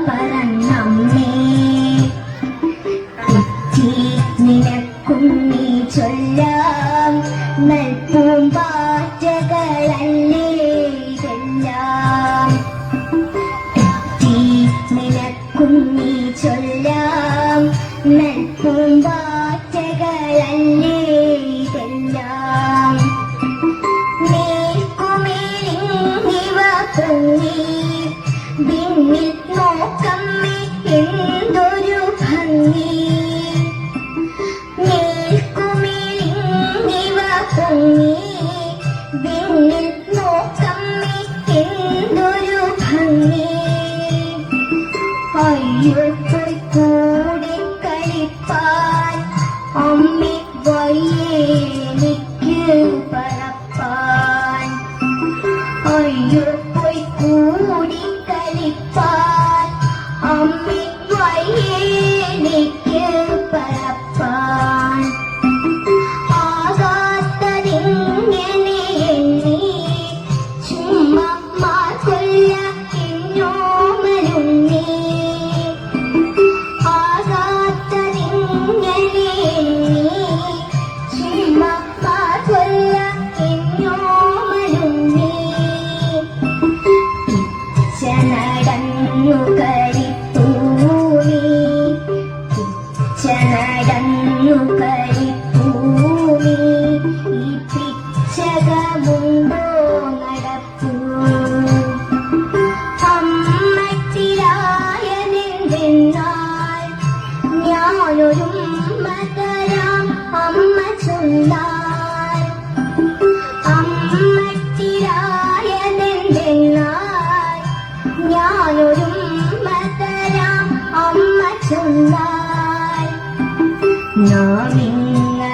പറന്നമ്മേ തെറ്റി നിനക്കും നീ ചൊല്ലാം നൽപൂമ്പാറ്റകളല്ലേ ഇതെല്ലാം തെറ്റി നിനക്കും നീ ചൊല്ലാം നൽപൂമ്പാറ്റകളല്ലേ ഇതെല്ലാം മേൽക്കുമേലിങ്ങിവ പൊങ്ങി വിണ്ണിൽ നോക്കമ്മേ എന്തൊരു ഭംഗി മേൽക്കുമേലിങ്ങിവ പൊങ്ങി വിണ്ണിൽ നോക്കമ്മേ എന്തൊരു ഭംഗി അയ്യോ പോയി കൂടെ കളിപ്പാൻ അമ്മേ വയ്യേ എനിക്ക് പറപ്പാൻ അയ്യോ പോയി കൂടി കളിപ്പാൻ അമ്മേ വയ്യേ എനിക്ക് പറപ്പാൻ ആകാത്തതെങ്ങനെ എണ്ണി ചുമ്മാ മാർക്കൊല്ല എന്നോമലുണ്ണി ആകാത്തതെങ്ങനെ എണ്ണി ചുമ്മാ മാർക്കൊല്ല എന്നോമലുണ്ണി നടന്നു കളിപ്പൂമി നടന്നു കളിപ്പൂമി ഈ പിച്ചകമുണ്ടോ നടപ്പൂ അമ്മത്തിലായതെന്തെന്നാൽ ഞാനൊരുമ്മ തരാം അമ്മ ചൊന്നാൽ അമ്മത്തിലായതെന്തെന്നാൽ ഞാനൊരുമ്മ തരാം അമ്മ ചൊന്നാൽ നാം ഇന്നറിയുവതൽപ്പം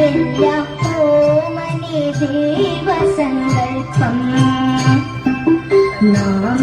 എല്ലാം ഓമനെ ദേവസങ്കൽപ്പം നാം